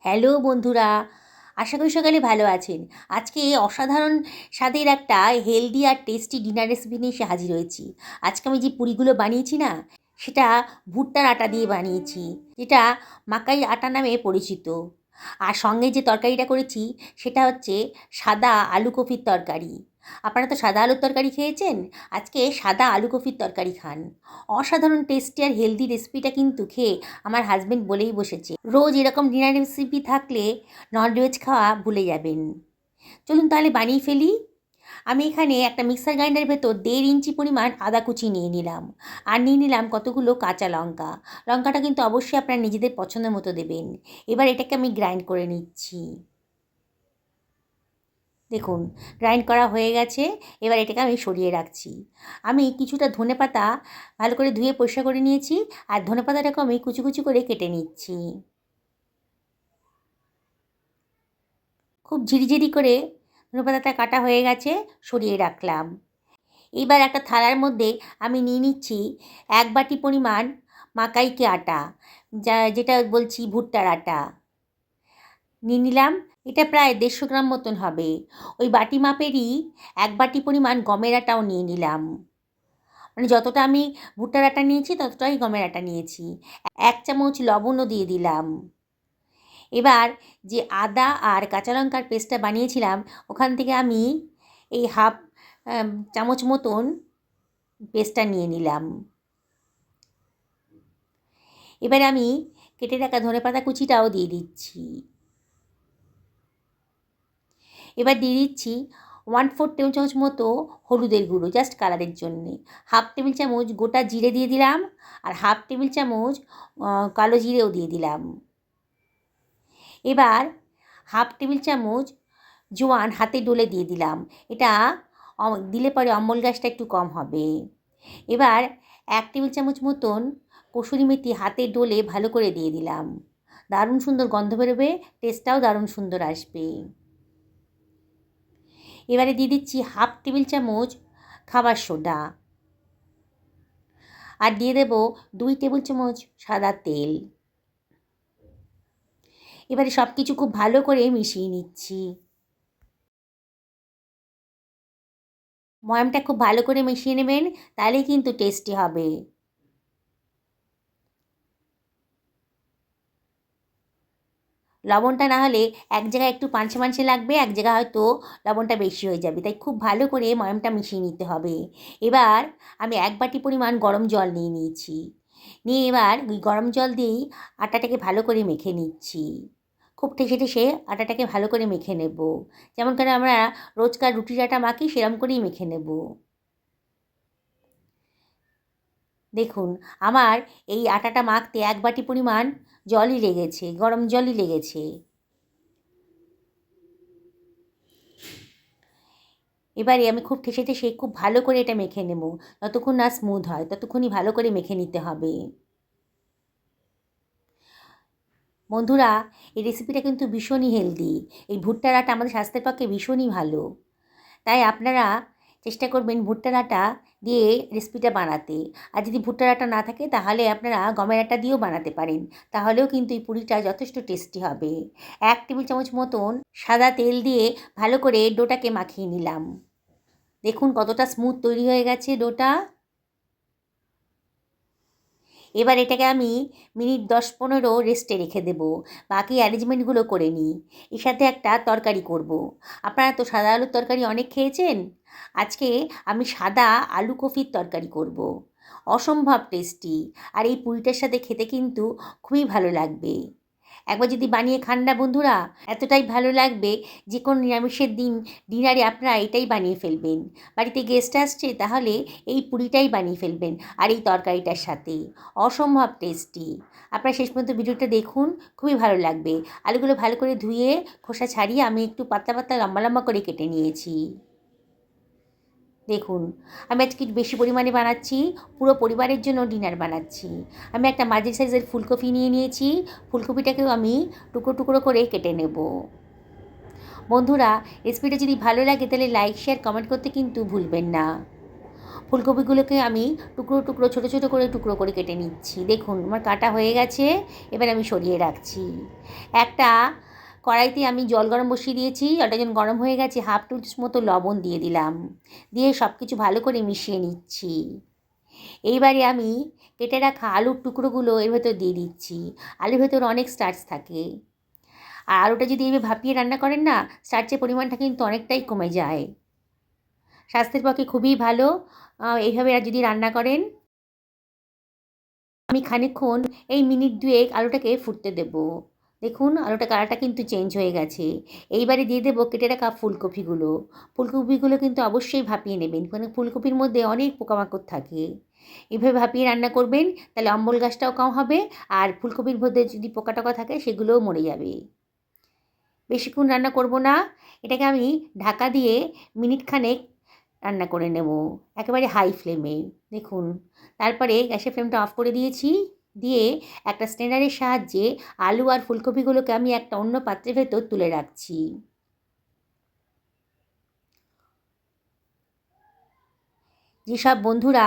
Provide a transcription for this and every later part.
Hello বন্ধুরা, আশা করি সকালে ভালো আছেন। আজকে অসাধারণ স্বাদের একটা হেলদি আর টেস্টি ডিনার রেসিপি নিয়ে এসে হাজির হয়েছি। আজকে আমি যে পুরিগুলো বানিয়েছি না, সেটা ভুট্টার আটা দিয়ে বানিয়েছি, যেটা মাকাই আটা নামে পরিচিত। আর সঙ্গে যে তরকারিটা করেছি সেটা হচ্ছে সাদা আলু কপির তরকারি। আপনারা তো সাদা আলুর তরকারি খেয়েছেন, আজকে সাদা আলু কপির তরকারি খান। অসাধারণ টেস্টি আর হেলদি রেসিপিটা কিন্তু খেয়ে আমার হাজব্যান্ড বলেই বসেছে, রোজ এরকম ডিনার রেসিপি থাকলে ননভেজ খাওয়া ভুলে যাবেন। চলুন তাহলে বানিয়ে ফেলি। আমি এখানে একটা মিক্সার গ্রাইন্ডারের ভেতর 1.5 ইঞ্চি পরিমাণ আদা কুচি নিয়ে নিলাম, আর নিয়ে নিলাম কতগুলো কাঁচা লঙ্কা। লঙ্কাটা কিন্তু অবশ্যই আপনারা নিজেদের পছন্দের মতো দেবেন। এবার এটাকে আমি গ্রাইন্ড করে নিচ্ছি। দেখুন, গ্রাইন্ড করা হয়ে গেছে। এবার এটাকে আমি সরিয়ে রাখছি। আমি কিছুটা ধনেপাতা ভালো করে ধুয়ে পরিষ্কার করে নিয়েছি, আর ধনেপাতাটাকে আমি কুচি কুচি করে কেটে নিচ্ছি। খুব ঝিরিঝিরি করে ধনেপাতাটা কাটা হয়ে গেছে, সরিয়ে রাখলাম। এইবার একটা থালার মধ্যে আমি নিয়ে নিচ্ছি 1 বাটি পরিমাণ মাকাইকে আটা, যেটা বলছি ভুট্টার আটা নিয়ে নিলাম। এটা প্রায় 150 গ্রাম মতন হবে। ওই বাটি মাপেরই 1 বাটি পরিমাণ গমের আটাও নিয়ে নিলাম। মানে যতটা আমি ভুট্টার আটা নিয়েছি ততটাই গমের আটা নিয়েছি। 1 চামচ লবণও দিয়ে দিলাম। এবার যে আদা আর কাঁচা লঙ্কার পেস্টটা বানিয়েছিলাম, ওখান থেকে আমি এই হাফ চামচ মতন পেস্টটা নিয়ে নিলাম। এবারে আমি কেটে রাখা ধনেপাতা কুচিটাও দিয়ে দিচ্ছি। এবার দিয়ে দিচ্ছি 1/4 টেবিল চামচ মতো হলুদের গুঁড়ো, জাস্ট কালারের জন্যে। হাফ টেবিল চামচ গোটা জিরে দিয়ে দিলাম, আর হাফ টেবিল চামচ কালো জিরেও দিয়ে দিলাম। এবার হাফ টেবিল চামচ জোয়ান হাতে ডলে দিয়ে দিলাম। এটা দিলে পরে অম্বল গ্যাসটা একটু কম হবে। এবার 1 টেবিল চামচ মতন কসুরি মেথি হাতে ডলে ভালো করে দিয়ে দিলাম। দারুণ সুন্দর গন্ধ বেরোবে, টেস্টটাও দারুণ সুন্দর আসবে। এবারে দিয়ে দিচ্ছি হাফ টেবিল চামচ খাবার সোডা, আর দিয়ে দেব 2 টেবিল চামচ সাদা তেল। এবারে সব কিছু খুব ভালো করে মিশিয়ে নিচ্ছি। ময়ামটা খুব ভালো করে মিশিয়ে নেবেন, তাহলেই কিন্তু টেস্টি হবে। লবণটা না হলে এক জায়গায় একটু পানসে পানসে লাগবে, এক জায়গায় হয়তো লবণটা বেশি হয়ে যাবে, তাই খুব ভালো করে ময়ামটা মিশিয়ে নিতে হবে। এবার আমি 1 বাটি পরিমাণ গরম জল নিয়ে নিয়েছি। নিয়ে এবার ওই গরম জল দিয়েই আটাটাকে ভালো করে মেখে নিচ্ছি। খুব ঠেসে ঠেসে আটাটাকে ভালো করে মেখে নেব, যেমন করে আমরা রোজকার রুটির আটা মাখি সেরকম করেই মেখে নেব। দেখুন, আমার এই আটাটা মাখতে 1 বাটি পরিমাণ জলই লেগেছে, গরম জলই লেগেছে। এবারে আমি খুব ঠেসে ঠেসে খুব ভালো করে এটা মেখে নেব। যতক্ষণ না স্মুথ হয় ততক্ষণই ভালো করে মেখে নিতে হবে। বন্ধুরা, এই রেসিপিটা কিন্তু ভীষণই হেলদি। এই ভুট্টার আটা আমাদের স্বাস্থ্যের পক্ষে ভীষণই ভালো। তাই আপনারা চেষ্টা করবেন ভুট্টার আটা দিয়ে রেসিপিটা বানাতে। আর যদি ভুট্টার আটা না থাকে তাহলে আপনারা গমের আটা দিয়েও বানাতে পারেন। তাহলেও কিন্তু এই পুরিটা যথেষ্ট টেস্টি হবে। 1 টেবিল চামচ মতন সাদা তেল দিয়ে ভালো করে ডোটাকে মাখিয়ে নিলাম। দেখুন কতটা স্মুথ তৈরি হয়ে গেছে ডোটা। এবার এটাকে আমি মিনিট 10-15 রেস্টে রেখে দেব। বাকি অ্যারেঞ্জমেন্টগুলো করে নিই। এর সাথে একটা তরকারি করব। আপনারা তো সাদা আলুর তরকারি অনেক খেয়েছেন। আজকে আমি সাদা আলু কফির তরকারি করব। অসম্ভব টেস্টি, আর এই পুরিটার সাথে খেতে কিন্তু খুবই ভালো লাগবে। একবার যদি বানিয়ে খান না বন্ধুরা, এতটাই ভালো লাগবে যে কোনো নিরামিষের দিন ডিনারে আপনারা এটাই বানিয়ে ফেলবেন। বাড়িতে গেস্ট আসছে তাহলে এই পুরিটাই বানিয়ে ফেলবেন, আর এই তরকারিটার সাথে অসম্ভব টেস্টি। আপনারা শেষ পর্যন্ত ভিডিওটা দেখুন, খুবই ভালো লাগবে। আলুগুলো ভালো করে ধুয়ে খোসা ছাড়িয়ে আমি একটু পাতলা পাতলা লম্বা লম্বা করে কেটে নিয়েছি। দেখুন, আমি আজকে একটু বেশি পরিমাণে বানাচ্ছি, পুরো পরিবারের জন্য ডিনার বানাচ্ছি। আমি একটা মাঝারি সাইজের ফুলকপি নিয়ে নিয়েছি। ফুলকপিটাকেও আমি টুকরো টুকরো করে কেটে নেব। বন্ধুরা, রেসিপিটা যদি ভালো লাগে তাহলে লাইক শেয়ার কমেন্ট করতে কিন্তু ভুলবেন না। ফুলকপিগুলোকে আমি টুকরো টুকরো ছোটো ছোটো করে টুকরো করে কেটে নিচ্ছি। দেখুন আমার কাটা হয়ে গেছে, এবার আমি সরিয়ে রাখছি। একটা কড়াইতে আমি জল গরম বসিয়ে দিয়েছি, জলটা যখন গরম হয়ে গেছে 1/2 টি মতো লবণ দিয়ে দিলাম, দিয়ে সব কিছু ভালো করে মিশিয়ে নিচ্ছি। এইবারে আমি কেটে রাখা আলুর টুকরোগুলো এর ভেতর দিয়ে দিচ্ছি। আলুর ভেতর অনেক স্টার্চ থাকে, আর আলুটা যদি এইভাবে ভাপিয়ে রান্না করেন না, স্টার্চের পরিমাণটা কিন্তু অনেকটাই কমে যায়। স্বাস্থ্যের পক্ষে খুবই ভালো এইভাবে যদি রান্না করেন। আমি খানিকক্ষণ এই মিনিট 2 আলুটাকে ফুটতে দেব। দেখুন আলুটা কালারটা কিন্তু চেঞ্জ হয়ে গেছে। এইবারে দিয়ে দেবো কেটে রাখা ফুলকপিগুলো। ফুলকপিগুলো কিন্তু অবশ্যই ভাপিয়ে নেবেন, কারণ ফুলকপির মধ্যে অনেক পোকামাকড় থাকে। এভাবে ভাপিয়ে রান্না করবেন, তাহলে অম্বল গাছটাও কম হবে, আর ফুলকপির মধ্যে যদি পোকা টোকা থাকে সেগুলোও মরে যাবে। বেশিক্ষণ রান্না করব না, এটাকে আমি ঢাকা দিয়ে মিনিট খানেক রান্না করে নেব, একেবারে হাই ফ্লেমে। দেখুন তারপরে গ্যাসের ফ্লেমটা অফ করে দিয়েছি, দিয়ে একটা স্ট্রেনারের সাহায্যে আলু আর ফুলকপিগুলোকে আমি একটা অন্য পাত্রের ভেতর তুলে রাখছি। যেসব বন্ধুরা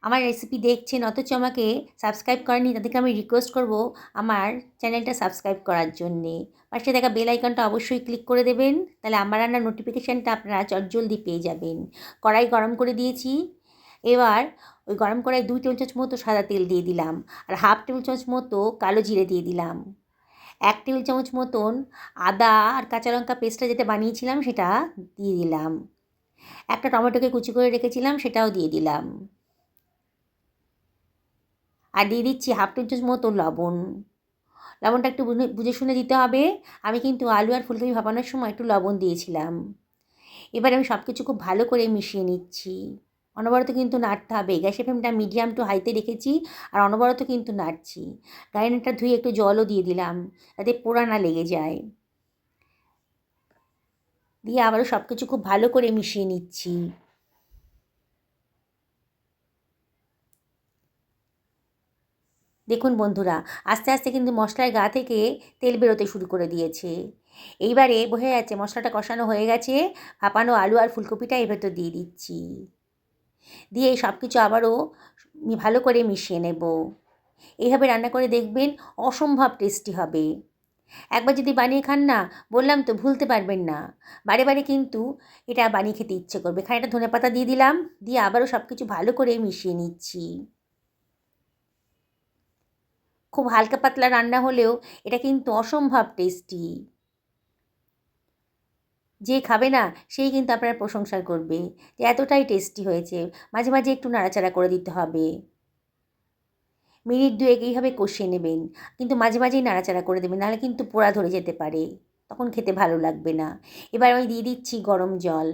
আমার রেসিপি দেখছেন অথচ আমাকে সাবস্ক্রাইব করেনি, তাদেরকে আমি রিকোয়েস্ট করব আমার চ্যানেলটা সাবস্ক্রাইব করার জন্যে। পাশে থাকা বেল আইকনটা অবশ্যই ক্লিক করে দেবেন, তাহলে আমার রান্নার নোটিফিকেশানটা আপনারা চটজলদি পেয়ে যাবেন। কড়াই গরম করে দিয়েছি, এবার ওই গরম কড়াই 2 টেবিল চামচ মতো সাদা তেল দিয়ে দিলাম, আর 1/2 টেবিল চামচ মতো কালো জিরে দিয়ে দিলাম। 1 টেবিল চামচ মতন আদা আর কাঁচা লঙ্কা পেস্টটা যেটা বানিয়েছিলাম সেটা দিয়ে দিলাম। একটা টমেটোকে কুচি করে রেখেছিলাম সেটাও দিয়ে দিলাম, আর দিয়ে দিচ্ছি 1/2 টেবিল চামচ মতো লবণ। লবণটা একটু বুঝে শুনে দিতে হবে, আমি কিন্তু আলু আর ফুলকপি ভাপানোর সময় একটু লবণ দিয়েছিলাম। এবার আমি সব কিছু খুব ভালো করে মিশিয়ে নিচ্ছি। অনবরত কিন্তু নাড়তে হবে, গ্যাসের ফ্লেমটা মিডিয়াম টু হাইতে রেখেছি, আর অনবরত কিন্তু নাড়ছি। গ্রাইন্ডারটা ধুয়ে একটু জলও দিয়ে দিলাম, যাতে পোড়া না লেগে যায়। দিয়ে আবারও সব কিছু খুব ভালো করে মিশিয়ে নিচ্ছি। দেখুন বন্ধুরা, আস্তে আস্তে কিন্তু মশলার গা থেকে তেল বেরোতে শুরু করে দিয়েছে। এইবারে বোঝা যাচ্ছে মশলাটা কষানো হয়ে গেছে, ভাপানো আলু আর ফুলকপিটা এর ভেতর দিয়ে দিচ্ছি। দিয়ে সব কিছু আবারও ভালো করে মিশিয়ে নেব। এইভাবে রান্না করে দেখবেন, অসম্ভব টেস্টি হবে। একবার যদি বানিয়ে খান না, বললাম তো ভুলতে পারবেন না। বারে বারে কিন্তু এটা বানিয়ে খেতে ইচ্ছে করবে। খানিকটা ধনেপাতা দিয়ে দিলাম, দিয়ে আবারও সব কিছু ভালো করে মিশিয়ে নিচ্ছি। খুব হালকা পাতলা রান্না হলেও এটা কিন্তু অসম্ভব টেস্টি। যে খাবে না সেই কিন্তু আপনার প্রশংসা করবে যে এতটাই টেস্টি হয়েছে। মাঝে মাঝে একটু নাড়াচাড়া করে দিতে হবে। মিনিট 2 এইভাবে কষিয়ে নেবেন, কিন্তু মাঝে মাঝেই নাড়াচাড়া করে দেবেন, নাহলে কিন্তু পোড়া ধরে যেতে পারে, তখন খেতে ভালো লাগবে না। এবার আমি দিয়ে দিচ্ছি গরম জল।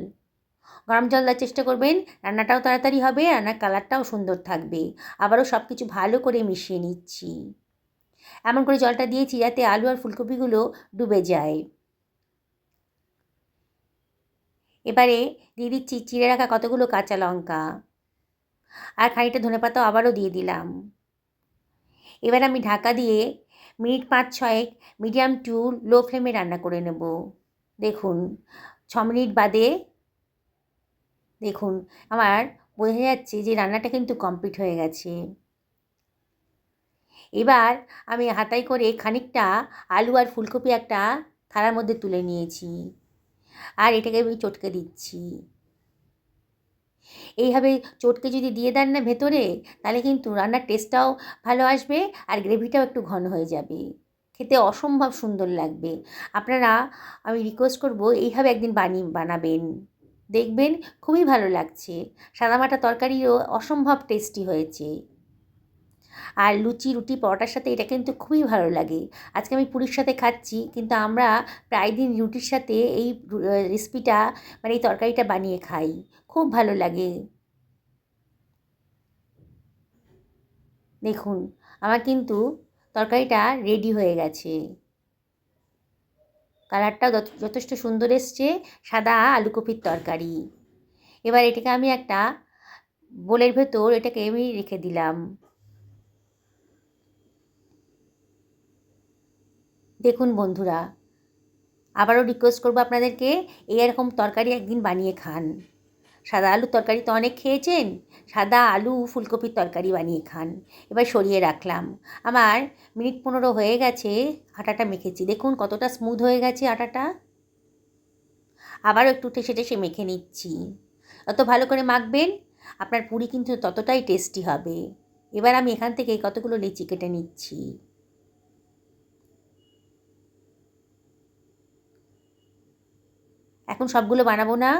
গরম জল দেওয়ার চেষ্টা করবেন, রান্নাটাও তাড়াতাড়ি হবে, রান্নার কালারটাও সুন্দর থাকবে। আবারও সব কিছু ভালো করে মিশিয়ে নিচ্ছি। এমন করে জলটা দিয়েছি যাতে আলু আর ফুলকপিগুলো ডুবে যায়। এবারে দিয়ে দিচ্ছি চিড়ে রাখা কতগুলো কাঁচা লঙ্কা, আর খানিকটা ধনেপাতাও আবারও দিয়ে দিলাম। এবার আমি ঢাকা দিয়ে মিনিট 5-6 মিডিয়াম টু লো ফ্লেমে রান্না করে নেব। দেখুন 6 মিনিট বাদে দেখুন আমার বোঝা যাচ্ছে যে রান্নাটা কিন্তু কমপ্লিট হয়ে গেছে। এবার আমি হাতায় করে খানিকটা আলু আর ফুলকপি একটা থালার মধ্যে তুলে নিয়েছি, আর এটাকে আমি চটকে দিচ্ছি। এইভাবে চটকে যদি দিয়ে দেন না ভেতরে, তাহলে কিন্তু রান্নার টেস্টটাও ভালো আসবে, আর গ্রেভিটাও একটু ঘন হয়ে যাবে, খেতে অসম্ভব সুন্দর লাগবে। আপনারা, আমি রিকোয়েস্ট করব এইভাবে একদিন বানাবেন, দেখবেন খুবই ভালো লাগছে। সাদামাটা তরকারিও অসম্ভব টেস্টি হয়েছে, আর লুচি রুটি পরোটার সাথে এটা কিন্তু খুবই ভালো লাগে। আজকে আমি পুরীর সাথে খাচ্ছি, কিন্তু আমরা প্রায় দিন রুটির সাথে এই রেসিপিটা, মানে এই তরকারিটা বানিয়ে খাই, খুব ভালো লাগে। দেখুন আমার কিন্তু তরকারিটা রেডি হয়ে গেছে, কালারটাও যথেষ্ট সুন্দর এসছে, সাদা আলুকপির তরকারি। এবার এটাকে আমি একটা বোলের ভেতর এটাকে আমি রেখে দিলাম। দেখুন বন্ধুরা, আবারও রিকোয়েস্ট করবো আপনাদেরকে, এরকম তরকারি একদিন বানিয়ে খান, সাদা আলুর তরকারি তো অনেক খেয়েছেন, সাদা আলু ফুলকপির তরকারি বানিয়ে খান। এবার সরিয়ে রাখলাম। আমার মিনিট 15 হয়ে গেছে, আটাটা মেখেছি, দেখুন কতটা স্মুথ হয়ে গেছে আটাটা। আবারও একটু ঠেসে ঠেসে মেখে নিচ্ছি। যত ভালো করে মাখবেন আপনার পুরি কিন্তু ততটাই টেস্টি হবে। এবার আমি এখান থেকে কতগুলো লিচি কেটে নিচ্ছি। এখন সবগুলো বানাবো না,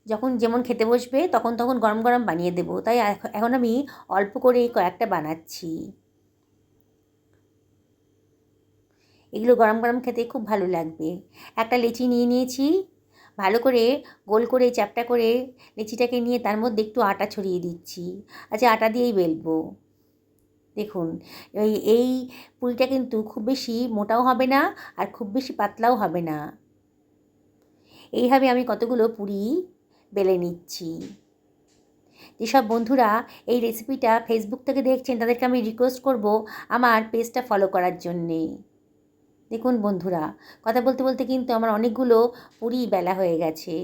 যখন যেমন খেতে বসবে তখন তখন গরম গরম বানিয়ে দেবো, তাই এখন আমি অল্প করে কয়েকটা বানাচ্ছি। এগুলো গরম গরম খেতে খুব ভালো লাগবে। একটা লিচি নিয়ে নিয়েছি, ভালো করে গোল করে চ্যাপ্টা করে লিচিটাকে নিয়ে তার মধ্যে একটু আটা ছড়িয়ে দিচ্ছি। আচ্ছা, আটা দিয়েই বেলবো। দেখুন, এই পুরিটা কিন্তু খুব বেশি মোটাও হবে না আর খুব বেশি পাতলাও হবে না। এইভাবে আমি কতগুলো পুরি বেলে নিচ্ছি। যেসব বন্ধুরা এই রেসিপিটা ফেসবুক থেকে দেখছেন তাদেরকে আমি রিকোয়েস্ট করব আমার পেজটা ফলো করার জন্যে। দেখুন বন্ধুরা, কথা বলতে বলতে কিন্তু আমার অনেকগুলো পুরি বেলা হয়ে গেছে।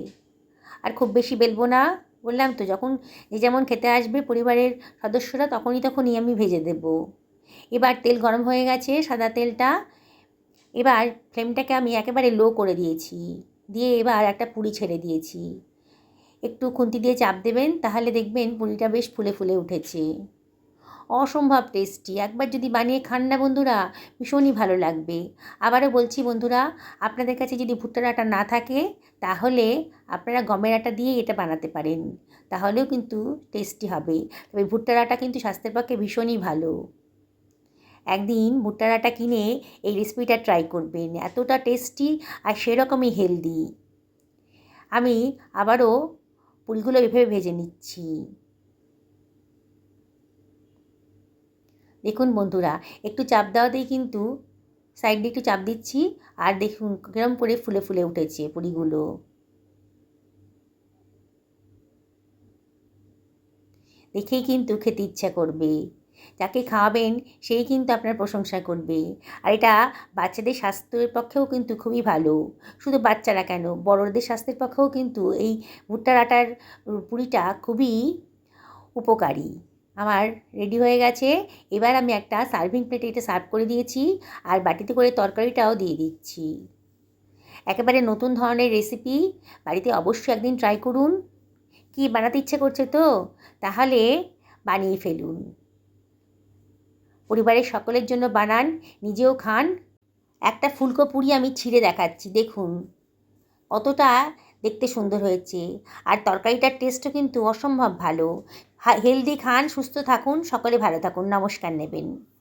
আর খুব বেশি বেলবো না, বললাম তো যখন যে যেমন খেতে আসবে পরিবারের সদস্যরা তখনই আমি ভেজে দেব। এবার তেল গরম হয়ে গেছে, সাদা তেলটা। এবার ফ্লেমটাকে আমি একেবারে লো করে দিয়েছি, দিয়ে এবার একটা পুরি ছেড়ে দিয়েছি। একটু খুন্তি দিয়ে চাপ দেবেন, তাহলে দেখবেন পুরিটা বেশ ফুলে ফুলে উঠেছে। অসম্ভব টেস্টি, একবার যদি বানিয়ে খান না বন্ধুরা, ভীষণই ভালো লাগবে। আবারও বলছি বন্ধুরা, আপনাদের কাছে যদি ভুট্টার আটা না থাকে তাহলে আপনারা গমের আটা দিয়ে এটা বানাতে পারেন, তাহলেও কিন্তু টেস্টি হবে। তবে ভুট্টার আটা কিন্তু স্বাস্থ্যের পক্ষে ভীষণই ভালো। একদিন ভুট্টার আটা কিনে এই রেসিপিটা ট্রাই করবেন, এতটা টেস্টি আর সেরকমই হেলদি। আমি আবারও পুরিগুলো এভাবে ভেজে নিচ্ছি। দেখুন বন্ধুরা, একটু চাপ দেওয়াতেই কিন্তু সাইড দিয়ে একটু চাপ দিচ্ছি, আর দেখুন কিরম করে ফুলে ফুলে উঠেছে পুরিগুলো। দেখেই কিন্তু খেতে ইচ্ছা করবে। যাকে খাওয়াবেন সেই কিন্তু আপনার প্রশংসা করবে। আর এটা বাচ্চাদের স্বাস্থ্যের পক্ষেও কিন্তু খুবই ভালো। শুধু বাচ্চারা কেন, বড়দের স্বাস্থ্যের পক্ষেও কিন্তু এই ভুট্টার আটার পুরিটা খুবই উপকারী। আমার রেডি হয়ে গেছে। এবার আমি একটা সার্ভিং প্লেটে এটা সার্ভ করে দিয়েছি, আর বাটিতে করে তরকারিটাও দিয়ে দিচ্ছি। একেবারে নতুন ধরনের রেসিপি, বাড়িতে অবশ্যই একদিন ট্রাই করুন। কি বানাতে ইচ্ছে করছে তো? তাহলে বানিয়ে ফেলুন। পরিবারের সকলের জন্য বানান, নিজেও খান। একটা ফুলকো পুরি আমি ছিঁড়ে দেখাচ্ছি, দেখুন কতটা দেখতে সুন্দর হয়েছে। আর তরকারিটার টেস্টও কিন্তু অসম্ভব ভালো। হেলদি খান, সুস্থ থাকুন, সকলে ভালো থাকুন। নমস্কার নেবেন।